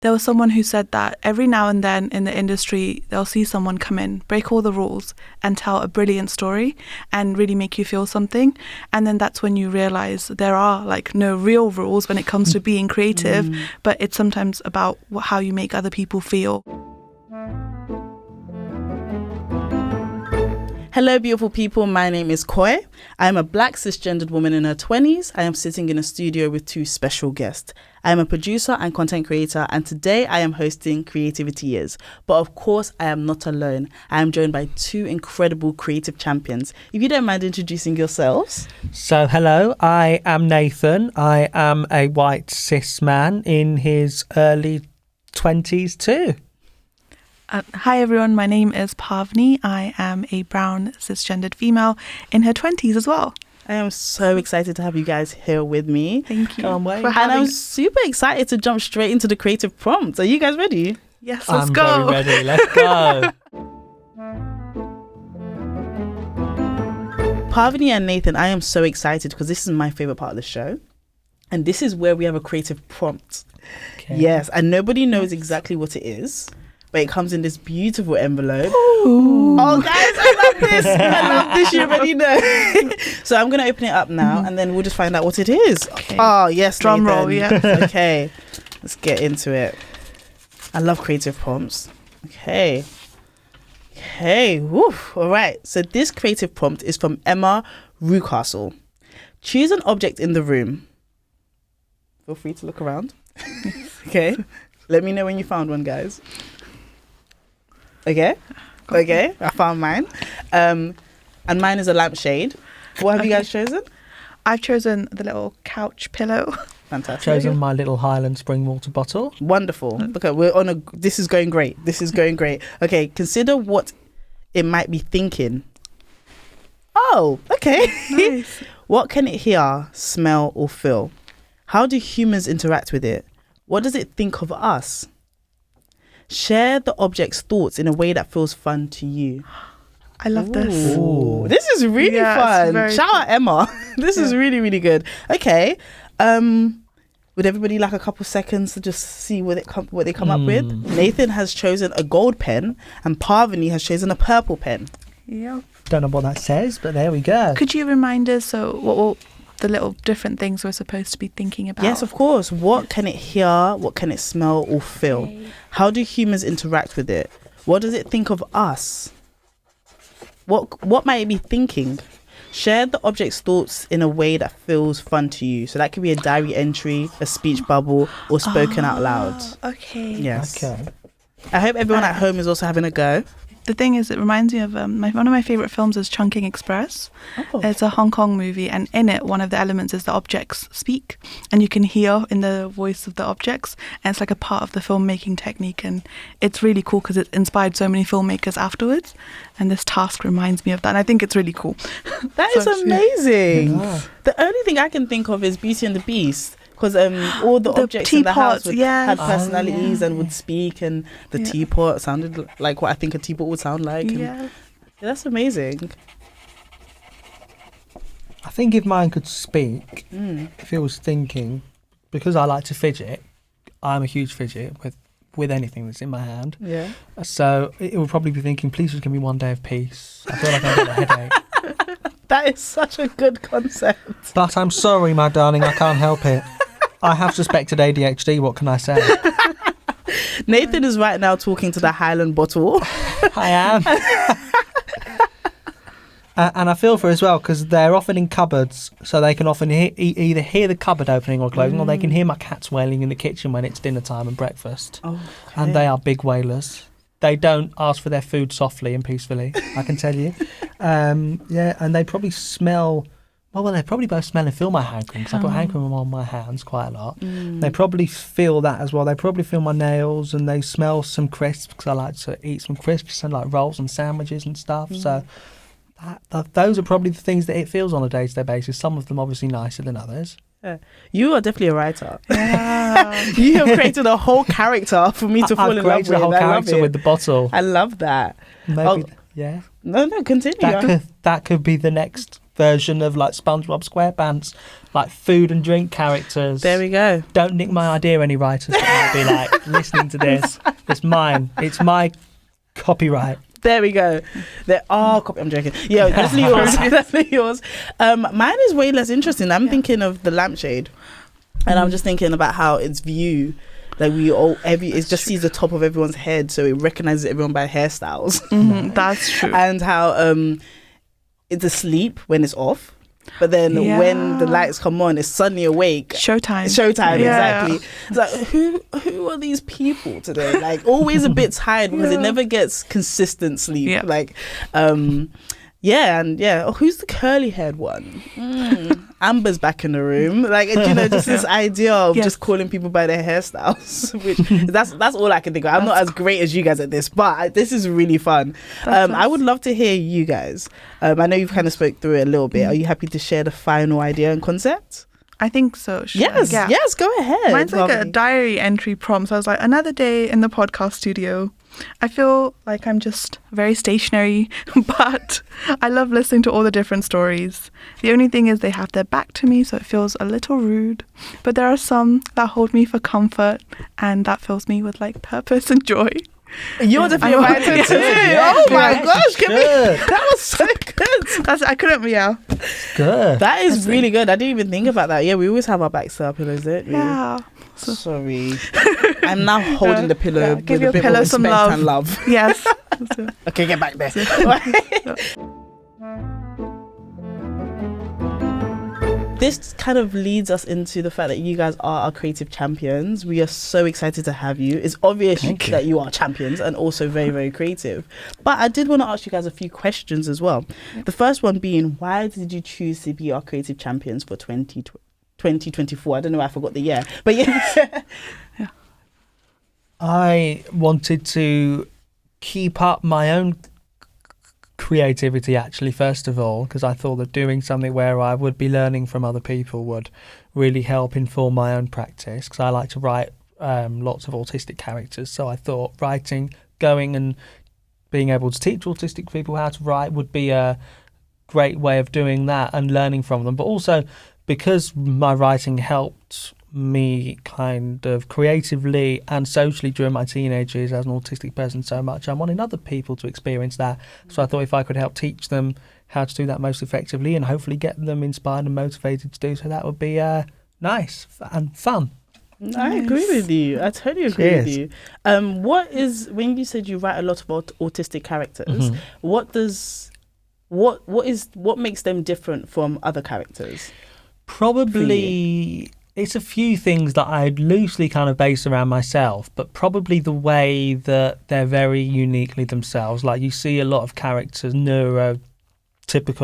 There was someone who said that every now and then in the industry, they'll see someone come in, break all the rules and tell a brilliant story and really make you feel something. And then that's when you realize there are like no real rules when it comes to being creative, but it's sometimes about how you make other people feel. Hello, beautiful people. My name is Koi. I am a black cisgendered woman in her 20s. I am sitting in a studio with two special guests. I am a producer and content creator, and today I am hosting Creativity Is. But of course, I am not alone. I am joined by two incredible creative champions. If you don't mind introducing yourselves. So, hello, I am Nathan. I am a white cis man in his early 20s too. Hi everyone, my name is Pavani. I am a brown cisgendered female in her 20s as well. I am so excited to have you guys here with me. Thank you. Can't wait. And I'm super excited to jump straight into the creative prompts. Are you guys ready? Yes, let's I'm go. very ready. Let's go. Pavani and Nathan, I am so excited because this is my favorite part of the show. And this is where we have a creative prompt. Okay. Yes, and nobody knows exactly what it is. But it comes in this beautiful envelope. Ooh. Oh, guys, I love this. I love this. You already know. So I'm going to open it up now, and then we'll just find out what it is. Okay. Oh, yes, Drum Nathan. roll, yeah. Okay, let's get into it. I love creative prompts. Okay. Woof. All right. So this creative prompt is from Emma Rucastle. Choose an object in the room. Feel free to look around. Okay. Let me know when you found one, guys. Okay, I found mine. And mine is a lampshade. What have you guys chosen? I've chosen the little couch pillow. Fantastic. Chosen my little Highland spring water bottle. Wonderful. Okay, we're on a... This is going great. Okay, consider what it might be thinking. Oh, okay. Nice. What can it hear, smell, or feel? How do humans interact with it? What does it think of us? Share the object's thoughts in a way that feels fun to you. I love this. Ooh. This is really fun. Shout out Emma. This is really, really good. Okay. Would everybody like a couple seconds to just see what they come up with? Nathan has chosen a gold pen and Pavani has chosen a purple pen. Yep. Don't know what that says, but there we go. Could you remind us what the little different things we're supposed to be thinking about? Yes, of course. What can it hear? What can it smell or feel? Okay. How do humans interact with it? What does it think of us? What might it be thinking? Share the object's thoughts in a way that feels fun to you. So that could be a diary entry, a speech bubble, or spoken out loud. Okay. Yes. Okay. I hope everyone at home is also having a go. The thing is, it reminds me of one of my favourite films is Chungking Express. Oh. It's a Hong Kong movie, and in it, one of the elements is the objects speak, and you can hear in the voice of the objects, and it's like a part of the filmmaking technique, and it's really cool because it inspired so many filmmakers afterwards, and this task reminds me of that, and I think it's really cool. That is amazing. Yeah. The only thing I can think of is Beauty and the Beast. Because all the objects in the teapots, house yes. had personalities Oh, yeah. and would speak, and the Yeah. teapot sounded like what I think a teapot would sound like. And Yeah. that's amazing. I think if mine could speak, Mm. if it was thinking, because I like to fidget, I'm a huge fidget with anything that's in my hand. Yeah. So it would probably be thinking, please just give me one day of peace. I feel like I'm getting a headache. That is such a good concept. But I'm sorry, my darling, I can't help it. I have suspected ADHD, what can I say? Nathan is right now talking to the Highland bottle. I am. And I feel for her as well, because they're often in cupboards, so they can often either hear the cupboard opening or closing, or they can hear my cats wailing in the kitchen when it's dinner time and breakfast. Oh, And they are big wailers. They don't ask for their food softly and peacefully, I can tell you. Yeah, and they probably smell... Well, they probably both smell and feel my hand cream, because I put hand cream on my hands quite a lot. They probably feel that as well. They probably feel my nails, and they smell some crisps, because I like to eat some crisps and like rolls and sandwiches and stuff. So those are probably the things that it feels on a day-to-day basis. Some of them obviously nicer than others. Yeah. You are definitely a writer. Yeah. You have created a whole character for me to fall in love with. I've created a whole character with the bottle. I love that. Maybe, yeah. No, continue. That could be the next version of like SpongeBob SquarePants, like food and drink characters. There we go. Don't nick my idea, any writers that might be like listening to this. It's mine. It's my copyright. There we go. There are I'm joking. Yeah, definitely yours. Definitely yours. Mine is way less interesting. I'm thinking of the lampshade, and I'm just thinking about how its view, like it just sees the top of everyone's head, so it recognizes everyone by hairstyles. That's true. And how it's asleep when it's off, but then when the lights come on, it's suddenly awake. Showtime, exactly. It's like, who are these people today? Like, always a bit tired because it never gets consistent sleep. Like, who's the curly haired one? Amber's back in the room. Like, just this idea of just calling people by their hairstyles, which that's all I can think of. I'm not as great as you guys at this, but this is really fun. I would love to hear you guys. I know you've kind of spoke through it a little bit. Are you happy to share the final idea and concept? I think so. Yes, go ahead. Mine's like a diary entry prompt. So I was like, another day in the podcast studio. I feel like I'm just very stationary, but I love listening to all the different stories. The only thing is they have their back to me, so it feels a little rude. But there are some that hold me for comfort, and that fills me with like purpose and joy. You're definitely a writer too. Oh my gosh, that was so good. I couldn't, Good. That is really good. I didn't even think about that. Yeah, we always have our backs to our pillows, don't we? Yeah. Sorry. I'm now holding the pillow with give a your bit pillow more some respect love. and love. Yes. Okay, get back there. This kind of leads us into the fact that you guys are our creative champions. We are so excited to have you. It's obvious that you are champions and also very, very creative. But I did want to ask you guys a few questions as well. The first one being, why did you choose to be our creative champions for 2024? I don't know, I forgot the year. But yeah. I wanted to keep up my own creativity, actually, first of all, because I thought that doing something where I would be learning from other people would really help inform my own practice, because I like to write lots of autistic characters. So I thought writing, going and being able to teach autistic people how to write would be a great way of doing that and learning from them. But also because my writing helped me kind of creatively and socially during my teenage years as an autistic person so much, I wanted other people to experience that. So I thought if I could help teach them how to do that most effectively and hopefully get them inspired and motivated to do so, that would be nice and fun. I agree with you. I totally agree with you. What is, when you said you write a lot about autistic characters, what makes them different from other characters? Probably it's a few things that I'd loosely kind of base around myself, but probably the way that they're very uniquely themselves. Like, you see a lot of characters, neurotypical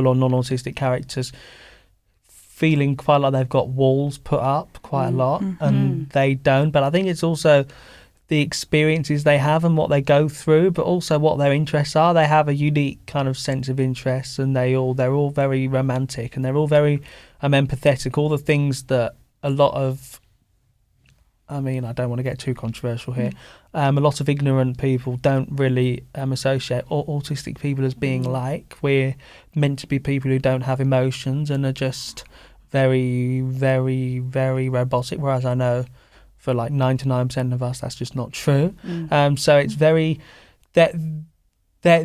or non-autistic characters, feeling quite like they've got walls put up quite a lot, and they don't. But I think it's also the experiences they have and what they go through, but also what their interests are. They have a unique kind of sense of interests, and they're all very romantic, and they're all very empathetic. All the things that a lot of, I mean, I don't want to get too controversial here, a lot of ignorant people don't really associate autistic people as being like. We're meant to be people who don't have emotions and are just very, very, very robotic, whereas I know for like 99% of us that's just not true. So it's very that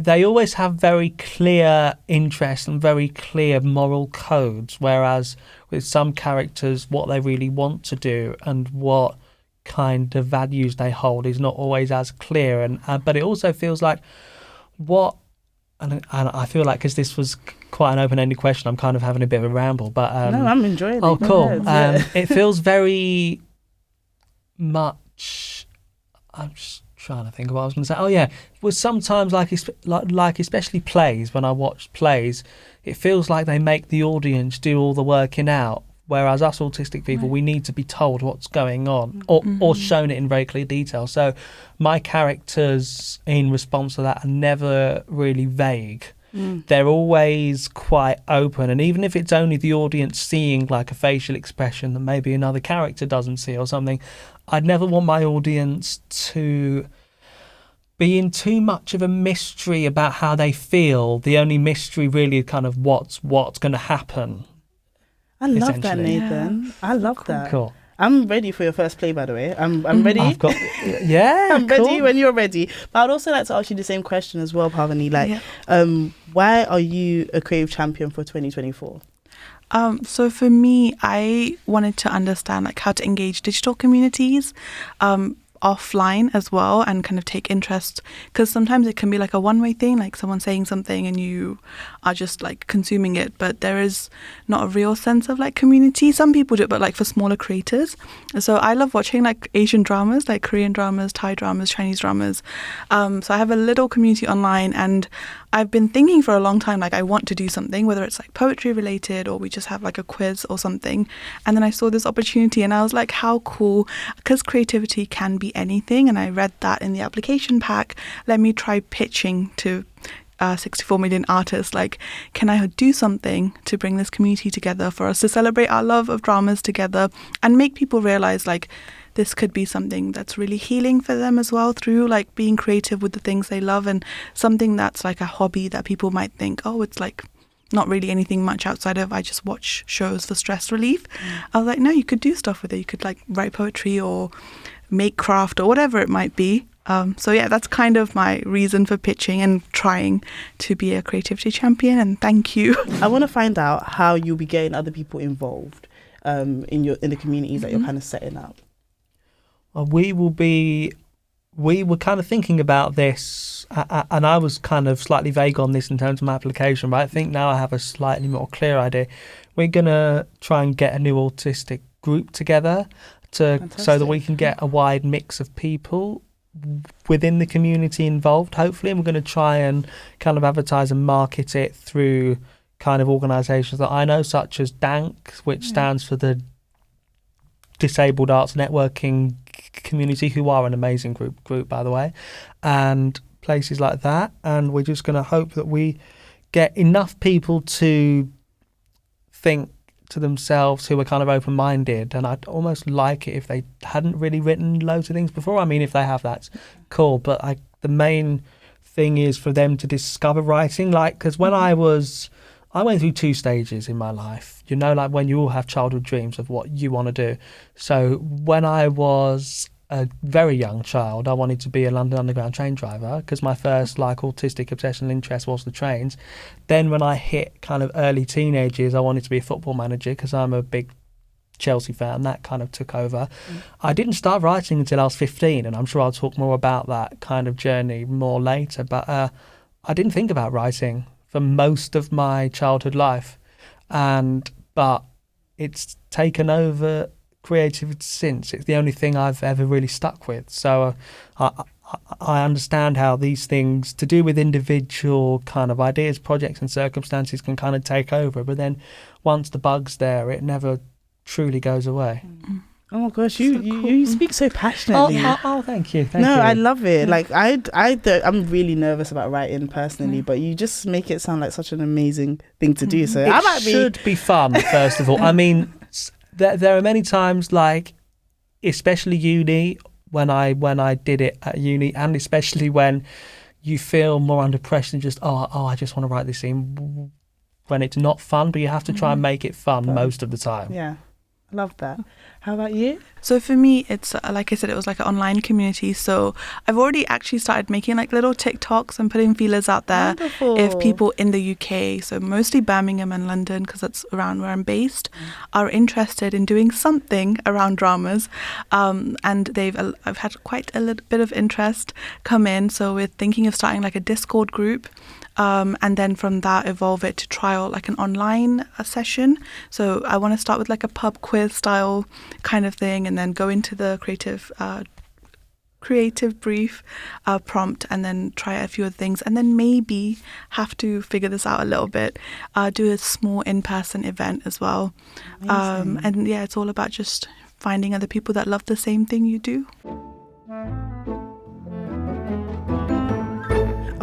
they always have very clear interests and very clear moral codes, whereas with some characters what they really want to do and what kind of values they hold is not always as clear. And but it also feels like and I feel like, because this was quite an open-ended question, I'm kind of having a bit of a ramble, but no, I'm enjoying it. Oh, cool. It feels very much, I'm just trying to think of what I was going to say. Oh yeah, was sometimes like especially plays, when I watch plays, it feels like they make the audience do all the working out, whereas us autistic people, we need to be told what's going on or shown it in very clear detail. So my characters in response to that are never really vague. They're always quite open, and even if it's only the audience seeing like a facial expression that maybe another character doesn't see or something, I'd never want my audience to being too much of a mystery about how they feel. The only mystery really is kind of what's going to happen. I love that, essentially. Nathan. Yeah. I love that. Cool. I'm ready for your first play, by the way. I'm ready. I've got, yeah, I'm cool. ready when you're ready. But I'd also like to ask you the same question as well, Pavani. Why are you a creative champion for 2024? So for me, I wanted to understand like how to engage digital communities offline as well, and kind of take interest, because sometimes it can be like a one-way thing, like someone saying something and you are just like consuming it, but there is not a real sense of like community. Some people do it, but like for smaller creators. So I love watching like Asian dramas, like Korean dramas, Thai dramas, Chinese dramas. So I have a little community online, and I've been thinking for a long time, like I want to do something, whether it's like poetry related or we just have like a quiz or something. And then I saw this opportunity and I was like, how cool, because creativity can be anything. And I read that in the application pack. Let me try pitching to 64 million artists. Like, can I do something to bring this community together for us to celebrate our love of dramas together and make people realize like, this could be something that's really healing for them as well, through like being creative with the things they love, and something that's like a hobby that people might think, oh, it's like not really anything much outside of I just watch shows for stress relief. I was like, no, you could do stuff with it. You could like write poetry or make craft or whatever it might be. So yeah, that's kind of my reason for pitching and trying to be a creativity champion. And thank you. I want to find out how you'll be getting other people involved in the communities that you're kind of setting up. Well, we were kind of thinking about this, and I was kind of slightly vague on this in terms of my application, but I think now I have a slightly more clear idea. We're going to try and get a new autistic group together so that we can get a wide mix of people within the community involved, hopefully, and we're going to try and kind of advertise and market it through kind of organisations that I know, such as DANC, which stands for the Disabled Arts Networking Community, who are an amazing group by the way, and places like that. And we're just going to hope that we get enough people to think to themselves who are kind of open-minded, and I'd almost like it if they hadn't really written loads of things before. I mean, if they have, that's cool, but the main thing is for them to discover writing, like, because when I went through 2 stages in my life, you know, like when you all have childhood dreams of what you want to do. So when I was a very young child, I wanted to be a London Underground train driver, because my first like autistic obsessional interest was the trains. Then when I hit kind of early teenage years, I wanted to be a football manager, because I'm a big Chelsea fan. That kind of took over. I didn't start writing until I was 15, and I'm sure I'll talk more about that kind of journey more later. But I didn't think about writing for most of my childhood life, but it's taken over creativity since. It's the only thing I've ever really stuck with. So I understand how these things to do with individual kind of ideas, projects and circumstances can kind of take over, but then once the bug's there, it never truly goes away. Oh my gosh, you speak so passionately. Oh, thank you. I love it. Like I'm really nervous about writing personally, but you just make it sound like such an amazing thing to do. So it should be fun, first of all. I mean, there are many times, like especially uni, when I did it at uni, and especially when you feel more under pressure and just I just want to write this scene, when it's not fun, but you have to try and make it fun most of the time. Yeah. Love that. How about you? So for me, it's like I said, it was like an online community. So I've already actually started making like little TikToks and putting feelers out there. Wonderful. If people in the UK, so mostly Birmingham and London, because that's around where I'm based, are interested in doing something around dramas, and I've had quite a little bit of interest come in. So we're thinking of starting like a Discord group. And then from that evolve it to trial like an online session. So I want to start with like a pub quiz style kind of thing, and then go into the creative brief prompt, and then try a few other things, and then maybe have to figure this out a little bit, do a small in-person event as well. And yeah, it's all about just finding other people that love the same thing you do.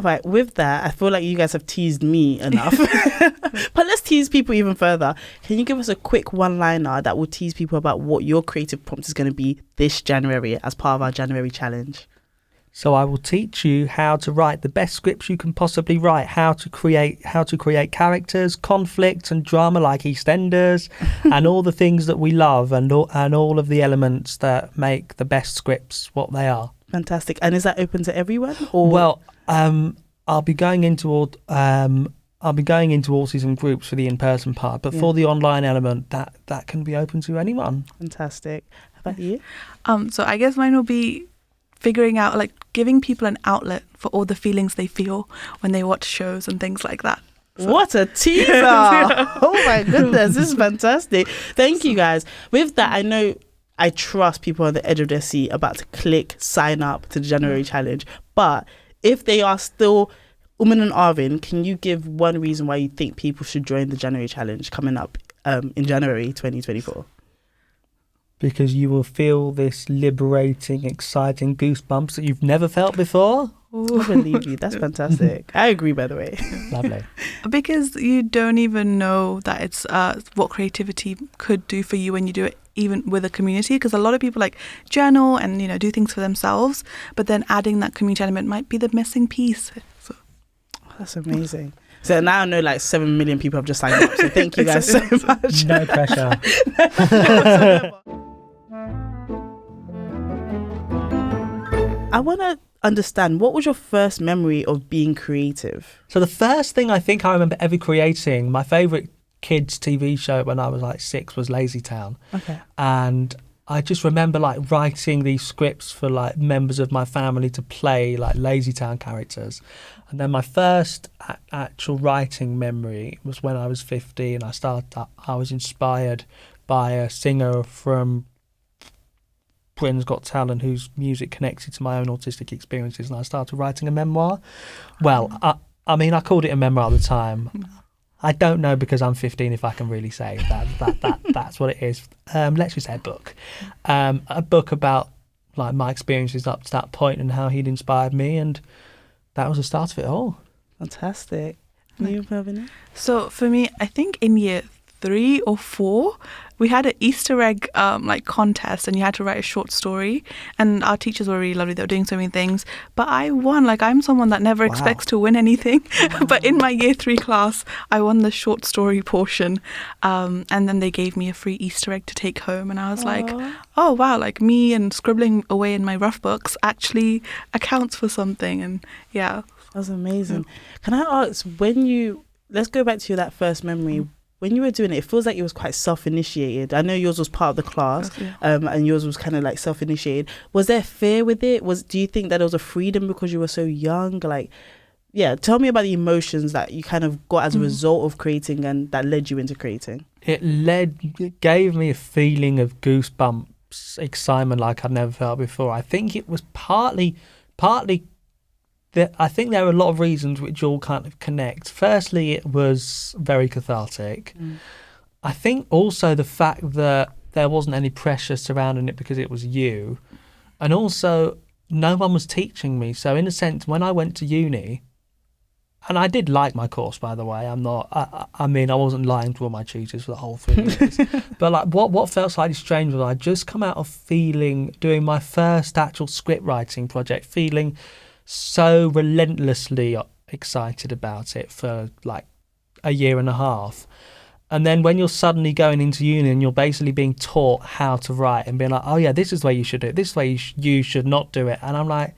Right, with that, I feel like you guys have teased me enough. But let's tease people even further. Can you give us a quick one-liner that will tease people about what your creative prompt is going to be this January as part of our January challenge? So I will teach you how to write the best scripts you can possibly write, how to create characters, conflict and drama like EastEnders, and all the things that we love, and all of the elements that make the best scripts what they are. Fantastic. And is that open to everyone? Or? Well, I'll be going into autism groups for the in-person part, but for the online element, that can be open to anyone. Fantastic. How about you? So I guess mine will be figuring out, like, giving people an outlet for all the feelings they feel when they watch shows and things like that. So. What a teaser! Oh my goodness, this is fantastic. Thank you guys. With that, I trust people on the edge of their seat about to click sign up to the January challenge. But if they are still, and Arvin, can you give one reason why you think people should join the January challenge coming up in January 2024? Because you will feel this liberating, exciting goosebumps that you've never felt before. I believe you. That's fantastic. I agree, by the way. Lovely. Because you don't even know that it's what creativity could do for you when you do it even with a community. Because a lot of people like journal and do things for themselves, but then adding that community element might be the missing piece. So. That's amazing. So now I know like 7 million people have just signed up. So thank you guys so much. No pressure. I want to understand, what was your first memory of being creative? So the first thing I think I remember ever creating, my favourite kids TV show when I was like 6 was Lazy Town. Okay. And I just remember like writing these scripts for like members of my family to play like Lazy Town characters. And then my first actual writing memory was when I was 15. I was inspired by a singer from Britain's Got Talent whose music connected to my own autistic experiences, and I started writing a memoir. Well, I mean, I called it a memoir at the time. I don't know, because I'm 15, if I can really say that's what it is. Let's just say a book about like my experiences up to that point and how he'd inspired me, and that was the start of it all. Fantastic. You, Pavani? So for me, I think in year 3 or 4, we had an Easter egg like contest, and you had to write a short story, and our teachers were really lovely. They were doing so many things, but I won. Like, I'm someone that never expects to win anything. But in my year 3 class, I won the short story portion, and then they gave me a free Easter egg to take home, and I was like, oh wow, like me and scribbling away in my rough books actually accounts for something. And yeah, that was amazing. Can I ask, let's go back to that first memory. When you were doing it feels like it was quite self-initiated. I know yours was part of the class, and yours was kind of like self-initiated. Was there fear with it? Do you think that there was a freedom because you were so young? Like, yeah, tell me about the emotions that you kind of got as a result of creating and that led you into creating. It gave me a feeling of goosebumps, excitement like I'd never felt before. I think it was partly I think there are a lot of reasons which all kind of connect. Firstly, it was very cathartic. I think also the fact that there wasn't any pressure surrounding it because it was you. And also, no one was teaching me. So in a sense, when I went to uni, and I did like my course, by the way, I mean, I wasn't lying to all my tutors for the whole 3 years. But like what felt slightly strange was I'd just come out of doing my first actual script writing project, feeling so relentlessly excited about it for like a year and a half. And then when you're suddenly going into uni and you're basically being taught how to write and being like, oh yeah, this is the way you should do it, this is the way you should not do it. And I'm like,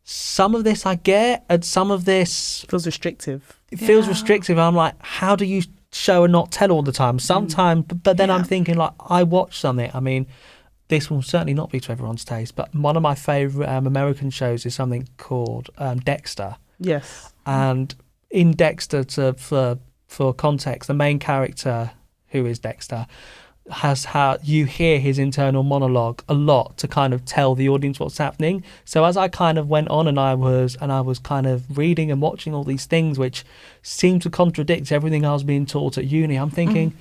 some of this I get, and some of this feels restrictive. It feels restrictive. I'm like, how do you show and not tell all the time? Sometimes, but then I'm thinking like, I watch something. I mean, this will certainly not be to everyone's taste, but one of my favourite American shows is something called Dexter. Yes. And in Dexter, for context, the main character, who is Dexter, has how you hear his internal monologue a lot to kind of tell the audience what's happening. So as I kind of went on and I was kind of reading and watching all these things which seemed to contradict everything I was being taught at uni, I'm thinking,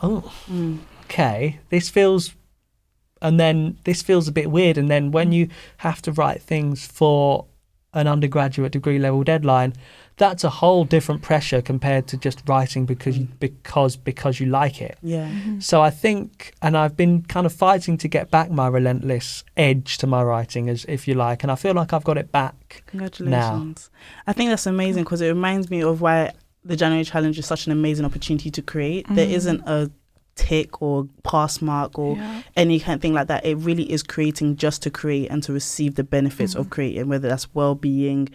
okay, this feels a bit weird. And then when you have to write things for an undergraduate degree level deadline, that's a whole different pressure compared to just writing because you like it. Yeah. So I think, and I've been kind of fighting to get back my relentless edge to my writing, as if you like, and I feel like I've got it back. Congratulations. I think that's amazing because it reminds me of why the January Challenge is such an amazing opportunity to create. There isn't a tick or pass mark or any kind of thing like that. It really is creating just to create and to receive the benefits of creating, whether that's well-being,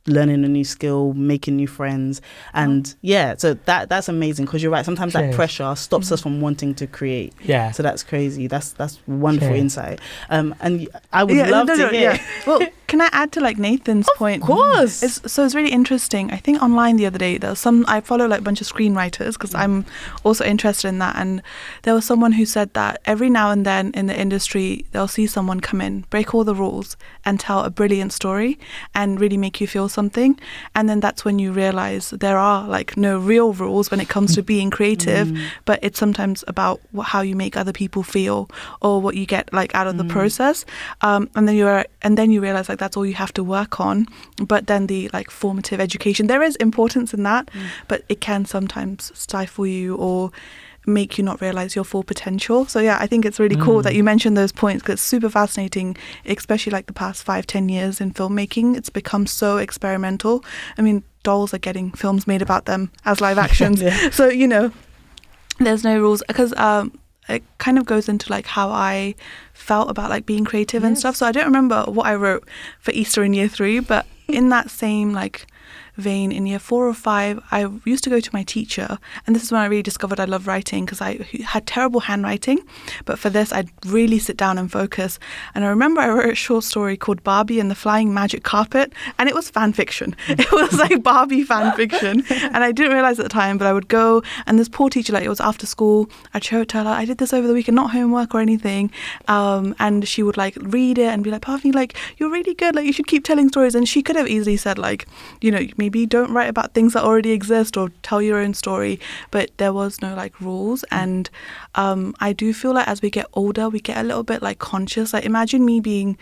learning a new skill, making new friends. And so that's amazing because you're right. Sometimes that pressure stops us from wanting to create. Yeah. So that's crazy. That's wonderful insight. And I would love to hear. Yeah. Well, can I add to Nathan's point? Of course. It's really interesting. I think online the other day, I follow a bunch of screenwriters because I'm also interested in that. And there was someone who said that every now and then in the industry, they'll see someone come in, break all the rules and tell a brilliant story and really make you feel something. And then that's when you realize there are no real rules when it comes to being creative, but it's sometimes about how you make other people feel or what you get out of the process. And then you realize that's all you have to work on. But then the formative education, there is importance in that, but it can sometimes stifle you or make you not realize your full potential. So I think it's really cool that you mentioned those points because it's super fascinating, especially the past 5-10 years in filmmaking. It's become so experimental. I mean, dolls are getting films made about them as live actions. So there's no rules because it kind of goes into how I felt about being creative and stuff. So I don't remember what I wrote for Easter in year 3, but in that same vein, in year 4 or 5, I used to go to my teacher, and this is when I really discovered I love writing because I had terrible handwriting, but for this I'd really sit down and focus. And I remember I wrote a short story called Barbie and the Flying Magic Carpet, and it was fan fiction. It was Barbie fan fiction, and I didn't realize at the time, but I would go, and this poor teacher, it was after school, I'd show it to her, I did this over the weekend, not homework or anything, and she would read it and be Pavani, you're really good, you should keep telling stories. And she could have easily said maybe don't write about things that already exist or tell your own story, but there was no rules. And I do feel as we get older we get a little bit conscious. Imagine me being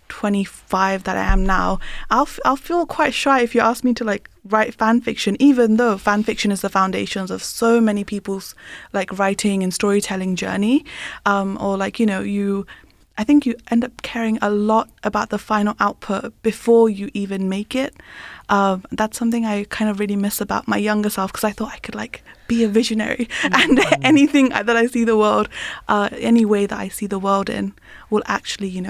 25 that I am now, I'll feel quite shy if you ask me to write fan fiction, even though fan fiction is the foundations of so many people's writing and storytelling journey, or I think you end up caring a lot about the final output before you even make it. That's something I kind of really miss about my younger self because I thought I could be a visionary and anything that I see the world, any way that I see the world in will actually,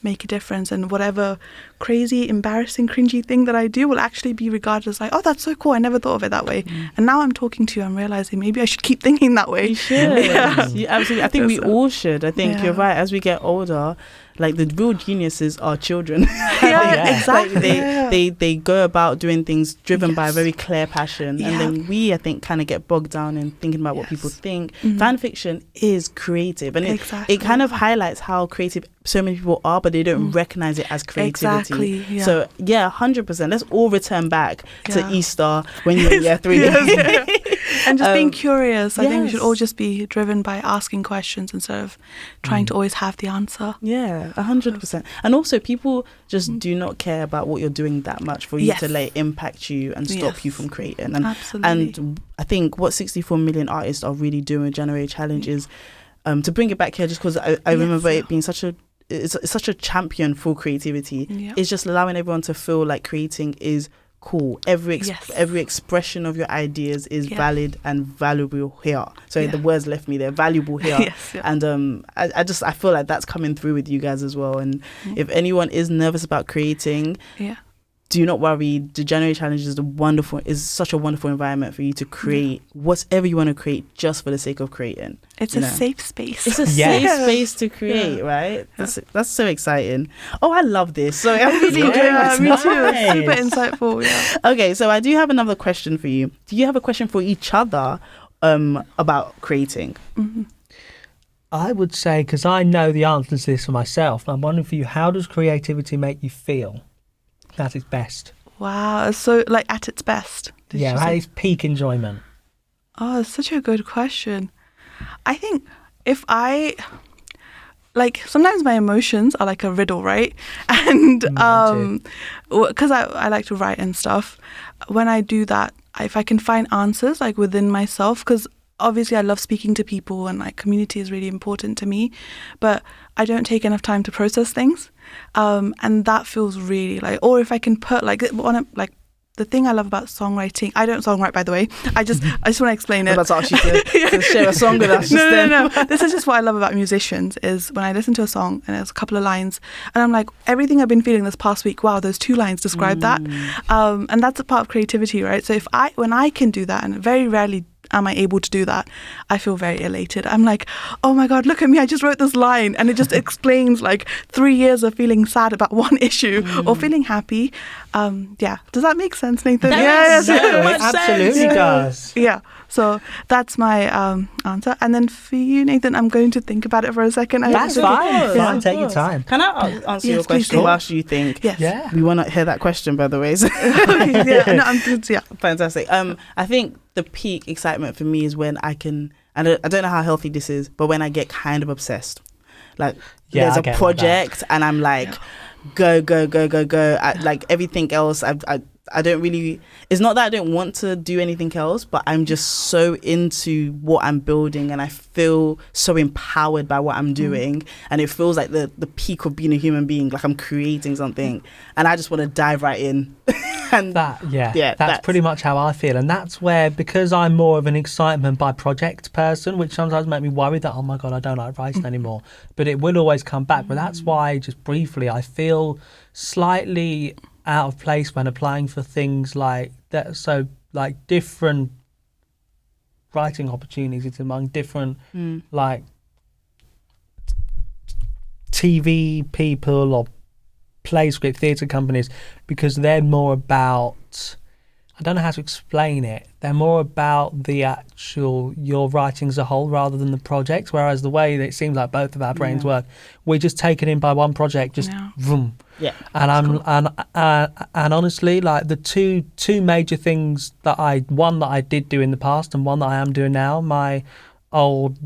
make a difference, and whatever crazy, embarrassing, cringy thing that I do will actually be regarded as oh, that's so cool, I never thought of it that way. And now I'm talking to you, I'm realizing maybe I should keep thinking that way. You should. You absolutely. I think we all should. I think you're right. As we get older, the real geniuses are children. Exactly. They go about doing things driven by a very clear passion, and then we, I think, kind of get bogged down in thinking about what people think. Fan fiction is creative, and it kind of highlights how creative so many people are, but they don't recognize it as creativity. Exactly. So 100%. Let's all return back to Easter when you're in year 3. And just being curious. I think we should all just be driven by asking questions instead of trying to always have the answer. Yeah, 100%. And also, people just do not care about what you're doing that much for you to let it impact you and stop you from creating. And, absolutely. And I think what 64 million artists are really doing with January Challenge is to bring it back here, just because I remember it being such a champion for creativity. It's just allowing everyone to feel like creating is cool. Every expression of your ideas is valid and valuable here. So the words left me there, valuable here. And I feel like that's coming through with you guys as well. And if anyone is nervous about creating, do not worry. The January Challenge is such a wonderful environment for you to create whatever you want to create just for the sake of creating. It's a safe space. It's a safe space to create, right? That's so exciting. Oh, I love this. So I'm really enjoying this. Me too. Super insightful. Yeah. Okay, so I do have another question for you. Do you have a question for each other about creating? I would say, because I know the answer to this for myself, I'm wondering for you, how does creativity make you feel at its best? Wow, so at its best. At its peak enjoyment. Oh, it's such a good question. I think if I like sometimes my emotions are like a riddle, right? And because I like to write and stuff, when I do that, if I can find answers like within myself, because obviously I love speaking to people and like community is really important to me, but I don't take enough time to process things, and that feels really like, or if I can put like on a, like the thing I love about songwriting, I don't songwrite, by the way. I just want to explain it. I'm about to ask you to share a song with us. No. This is just what I love about musicians, is when I listen to a song and there's a couple of lines and I'm like, everything I've been feeling this past week, wow, those 2 lines describe that. And that's a part of creativity, right? So when I can do that, and very rarely am I able to do that, I feel very elated. I'm like, oh my God, look at me, I just wrote this line, and it just explains like 3 years of feeling sad about one issue or feeling happy. Does that make sense, Nathan? It absolutely does. Yeah, so that's my answer. And then for you, Nathan, I'm going to think about it for a second. That's fine. Take your time. Can I answer your question whilst you think? Yes. Yeah. We want to hear that question, by the way. Fantastic. I think the peak excitement for me is when I don't know how healthy this is, but when I get kind of obsessed. Like there's a project and I'm like, go. Like everything else, I don't really, it's not that I don't want to do anything else, but I'm just so into what I'm building and I feel so empowered by what I'm doing. And it feels like the peak of being a human being, like I'm creating something and I just want to dive right in. And that's pretty much how I feel. And that's where, because I'm more of an excitement by project person, which sometimes make me worry that, oh my God, I don't like writing anymore. But it will always come back. But that's why, just briefly, I feel slightly out of place when applying for things like that. So like different writing opportunities among different like TV people or play script theatre companies, because they're more about, I don't know how to explain it, they're more about the actual, your writing as a whole rather than the project, whereas the way that it seems like both of our brains work, we're just taken in by one project, just vroom. Yeah. And honestly, like the two major things one that I did do in the past and one that I am doing now, my old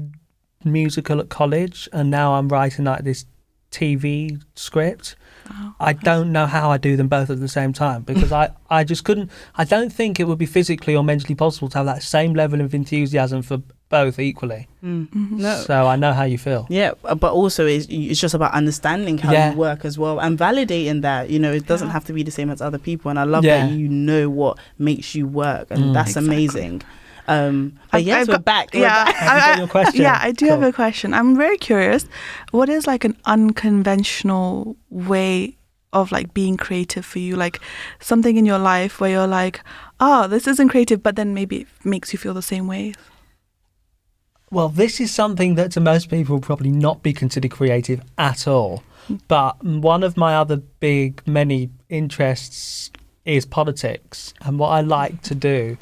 musical at college, and now I'm writing like this TV script. I don't know how I do them both at the same time, because I just couldn't. I don't think it would be physically or mentally possible to have that same level of enthusiasm for both equally. No. So I know how you feel. Yeah, but also it's just about understanding how you work as well and validating that, it doesn't have to be the same as other people. And I love that you know what makes you work, and that's amazing. But yes, we're back. Have you got your question? Yeah, I do have a question. I'm very curious. What is like an unconventional way of like being creative for you? Like something in your life where you're like, oh, this isn't creative, but then maybe it makes you feel the same way. Well, this is something that to most people will probably not be considered creative at all. But one of my other many interests is politics. And what I like to do,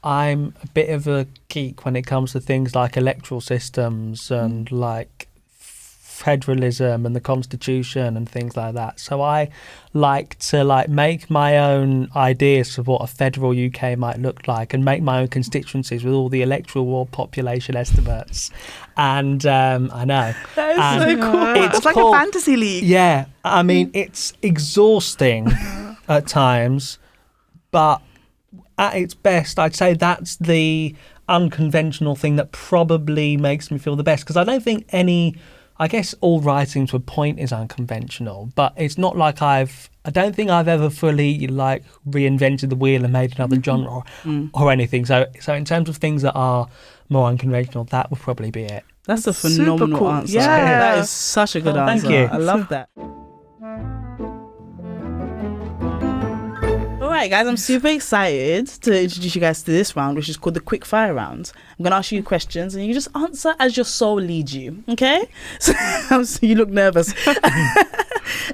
I'm a bit of a geek when it comes to things like electoral systems and like federalism and the constitution and things like that. So I like to make my own ideas of what a federal UK might look like and make my own constituencies with all the electoral population estimates. And I know. That is so cool. It's like a fantasy league. Yeah. I mean, it's exhausting at times, but at its best, I'd say that's the unconventional thing that probably makes me feel the best. Because I don't think I guess all writing to a point is unconventional, but it's not like I don't think I've ever fully reinvented the wheel and made another genre or anything. So in terms of things that are more unconventional, that would probably be it. That's a phenomenal cool answer. Yeah. That is such a good answer. Thank you. I love that. Alright guys, I'm super excited to introduce you guys to this round, which is called the quick fire round. I'm going to ask you questions and you just answer as your soul leads you, okay? So you look nervous.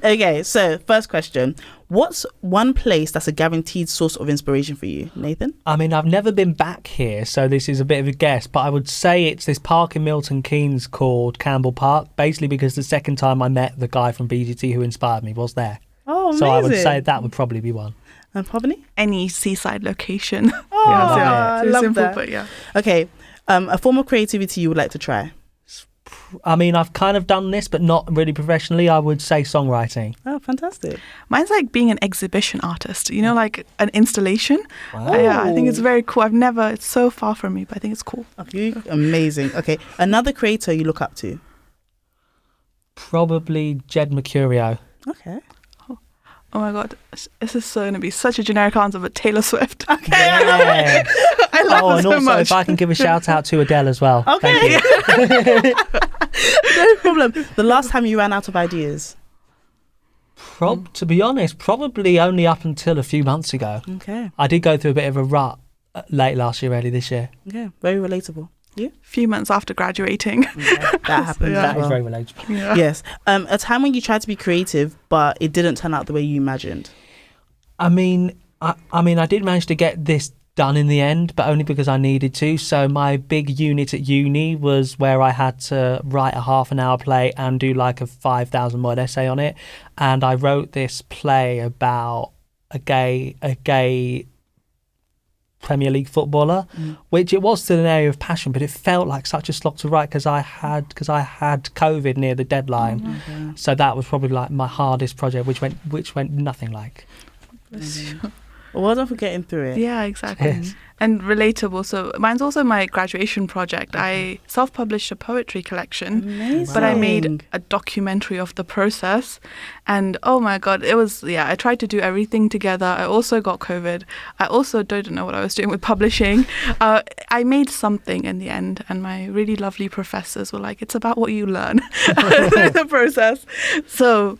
Okay, so first question. What's one place that's a guaranteed source of inspiration for you, Nathan? I mean, I've never been back here, so this is a bit of a guess, but I would say it's this park in Milton Keynes called Campbell Park, basically because the second time I met the guy from BGT who inspired me was there. Oh, amazing. So I would say that would probably be one. And Pavani? Any seaside location. I love simple, that. But yeah. Okay, a form of creativity you would like to try? I mean, I've kind of done this, but not really professionally. I would say songwriting. Oh, fantastic. Mine's like being an exhibition artist, you know, like an installation. Wow. Yeah, I think it's very cool. It's so far from me, but I think it's cool. You amazing. Okay, another creator you look up to? Probably Jed Mercurio. Okay. Oh my God, this is so going to be such a generic answer, but Taylor Swift. Okay. Yeah. I love her and so also, much. if I can give a shout out to Adele as well. Okay. Thank you. No problem. The last time you ran out of ideas? To be honest, probably only up until a few months ago. Okay. I did go through a bit of a rut late last year, early this year. Okay. Very relatable. You? A few months after graduating. Okay. That happens Yeah. as That is well. very relatable. Yeah. Yes. A time when you tried to be creative, but it didn't turn out the way you imagined. I mean, I did manage to get this done in the end, but only because I needed to. So my big unit at uni was where I had to write a half an hour play and do like a 5,000 word essay on it. And I wrote this play about a gay Premier League footballer, which it was still an area of passion, but it felt like such a slog to write because I had COVID near the deadline. Okay. So that was probably like my hardest project, which went nothing like. Well done for getting through it. Yeah, exactly. Yes. And relatable. So mine's also my graduation project. I self-published a poetry collection, Amazing. but I made a documentary of the process. And oh my God, I tried to do everything together. I also got COVID. I also don't know what I was doing with publishing. I made something in the end, and my really lovely professors were like, it's about what you learn through the process. So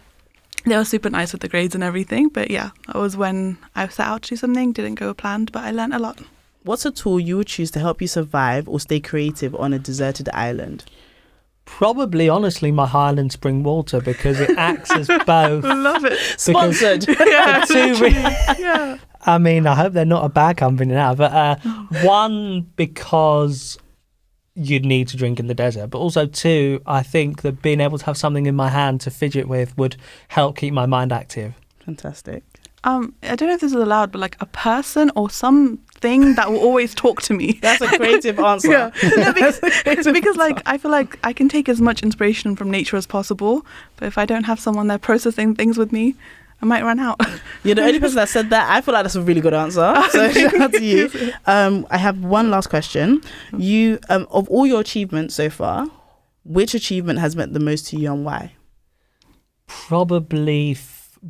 they were super nice with the grades and everything. But yeah, that was when I set out to do something, didn't go planned, but I learned a lot. What's a tool you would choose to help you survive or stay creative on a deserted island? Probably, honestly, my Highland spring water, because it acts as both. Love it. Sponsored. Yeah, yeah. I mean, I hope they're not a bad company now, but one, because you'd need to drink in the desert, but also two, I think that being able to have something in my hand to fidget with would help keep my mind active. Fantastic. I don't know if this is allowed, but like a person or something that will always talk to me. That's a creative answer. Yeah. No, because like I feel like I can take as much inspiration from nature as possible, but if I don't have someone there processing things with me, I might run out. You're the only person that said that. I feel like that's a really good answer. So shout out to you. I have one last question. You, of all your achievements so far, which achievement has meant the most to you and why? Probably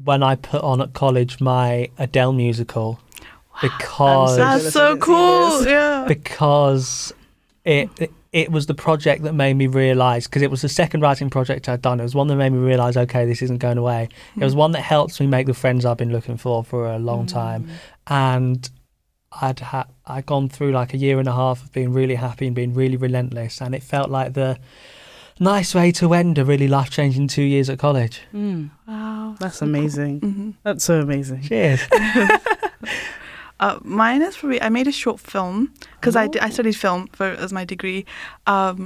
when I put on at college my Adele musical, because That's so cool. Yeah. because it was the project that made me realise, because it was the second writing project I'd done. It was one that made me realise, okay, this isn't going away. It was one that helped me make the friends I've been looking for a long time. And I'd gone through like a year and a half of being really happy and being really relentless, and it felt like the nice way to end a really life-changing 2 years at college. Wow. That's so amazing. Cool. Mm-hmm. That's so amazing. Cheers. Mine is probably, I made a short film because I studied film as my degree,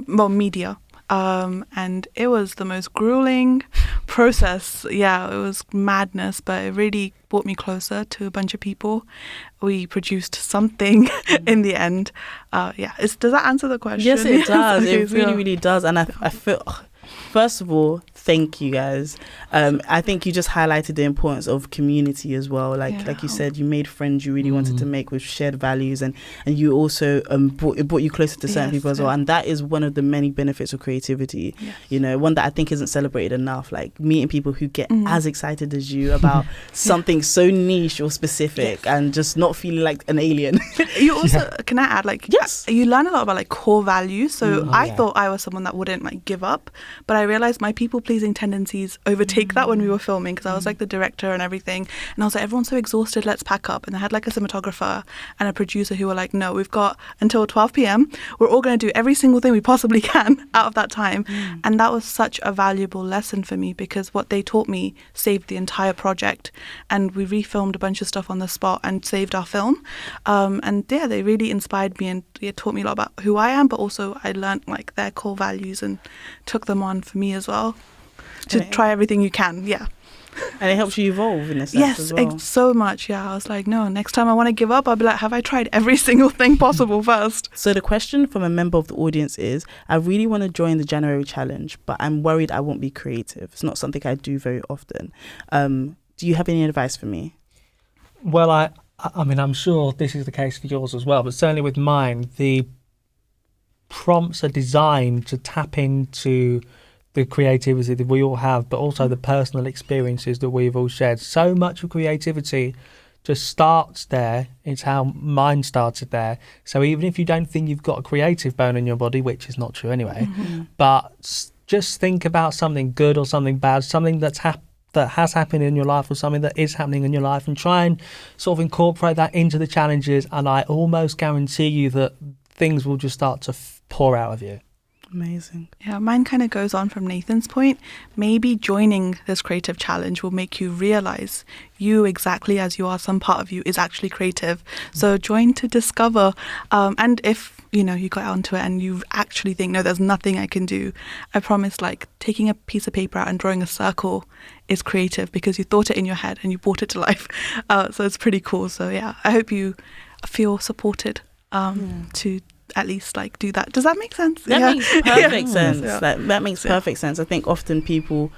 media. And it was the most grueling process. Yeah, it was madness, but it really brought me closer to a bunch of people. We produced something in the end. Does that answer the question? Yes, it does. Okay, It really, really does. And I feel, first of all, thank you guys. I think you just highlighted the importance of community as well. Like you said, you made friends you really wanted to make with shared values, and you also brought you closer to certain people as well. And that is one of the many benefits of creativity. Yes. You know, one that I think isn't celebrated enough. Like meeting people who get as excited as you about something so niche or specific, and just not feeling like an alien. You also can I add, like, yes, you learn a lot about like core values. So I thought I was someone that wouldn't like give up, but I realized my people-pleasing tendencies overtake that when we were filming, because I was like the director and everything, and I was like, everyone's so exhausted, let's pack up. And I had like a cinematographer and a producer who were like, no, we've got until 12 p.m. We're all going to do every single thing we possibly can out of that time. And that was such a valuable lesson for me, because what they taught me saved the entire project, and we refilmed a bunch of stuff on the spot and saved our film. They really inspired me, and it taught me a lot about who I am, but also I learned like their core values and took them on for me as well, to try everything you can. And it helps you evolve in a sense Yes, as well. so much. Yeah, I was like, no, next time I want to give up, I'll be like, have I tried every single thing possible first? So the question from a member of the audience is, I really want to join the January challenge, but I'm worried I won't be creative. It's not something I do very often. Do you have any advice for me? Well, I mean, I'm sure this is the case for yours as well, but certainly with mine, the prompts are designed to tap into the creativity that we all have, but also the personal experiences that we've all shared. So much of creativity just starts there. It's how mine started there. So even if you don't think you've got a creative bone in your body, which is not true anyway, but just think about something good or something bad, something that has happened in your life or something that is happening in your life, and try and sort of incorporate that into the challenges, and I almost guarantee you that things will just start to pour out of you. Amazing. Yeah, mine kind of goes on from Nathan's point. Maybe joining this creative challenge will make you realize you exactly as you are, some part of you is actually creative. So join to discover. And if, you got onto it and you actually think, no, there's nothing I can do, I promise, like, taking a piece of paper out and drawing a circle is creative because you thought it in your head and you brought it to life. So it's pretty cool. So yeah, I hope you feel supported to at least like do that. Does that make sense? That makes perfect sense. Yeah. That makes perfect sense. I think often people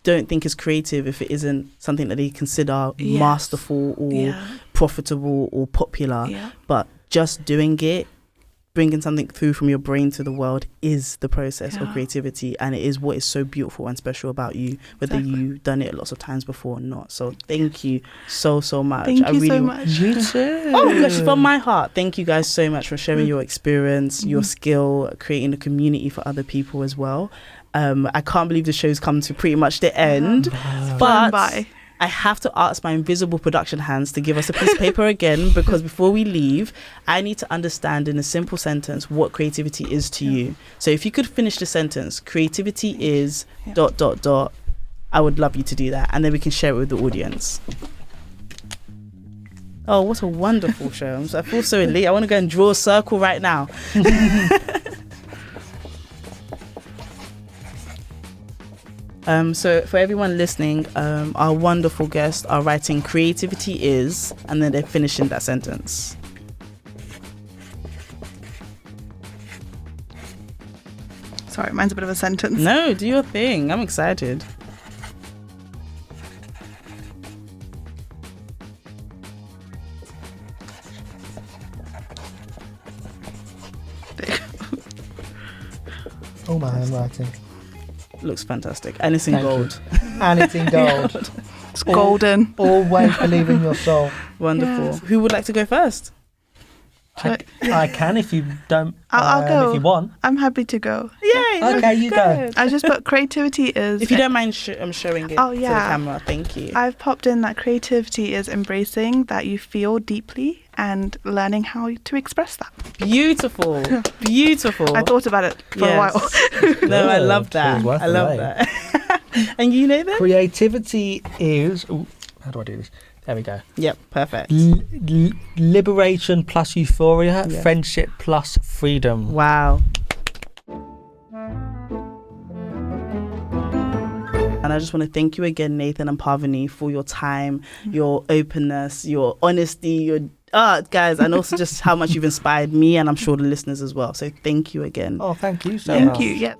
don't think it's creative if it isn't something that they consider masterful or profitable or popular. But just doing it, bringing something through from your brain to the world is the process of creativity, and it is what is so beautiful and special about you, whether you've done it lots of times before or not. So thank you so much. Thank you so much. You too. Oh my gosh, from my heart, thank you guys so much for sharing your experience, your skill, creating a community for other people as well. I can't believe the show's come to pretty much the end, but I have to ask my invisible production hands to give us a piece of paper again, because before we leave, I need to understand in a simple sentence what creativity is to you. So if you could finish the sentence, creativity is ... I would love you to do that, and then we can share it with the audience. Oh, what a wonderful show. I feel so elite. I want to go and draw a circle right now. So for everyone listening, our wonderful guests are writing creativity is, and then they're finishing that sentence. Sorry, mine's a bit of a sentence. No, do your thing. I'm excited. Oh, my handwriting. Looks fantastic. And it's in Thank gold. And it's in gold. It's golden. Always believe in your soul. Wonderful. Yes. Who would like to go first? I can if you don't. I'll go. If you want. I'm happy to go. Yay! Okay, you go. I just put creativity is... If you don't mind showing it to the camera, thank you. I've popped in that creativity is embracing that you feel deeply and learning how to express that. Beautiful. Beautiful. I thought about it for a while. No, I love that. It was worth I the love wait. that. And you know that? Creativity is... Ooh, how do I do this? There we go. Yep, perfect. Liberation plus euphoria, Yeah. friendship plus freedom. Wow. And I just want to thank you again, Nathan and Pavani, for your time, your openness, your honesty, your guys, and also just how much you've inspired me, and I'm sure the listeners as well. So thank you again. Oh, thank you so much. Thank you. Yeah.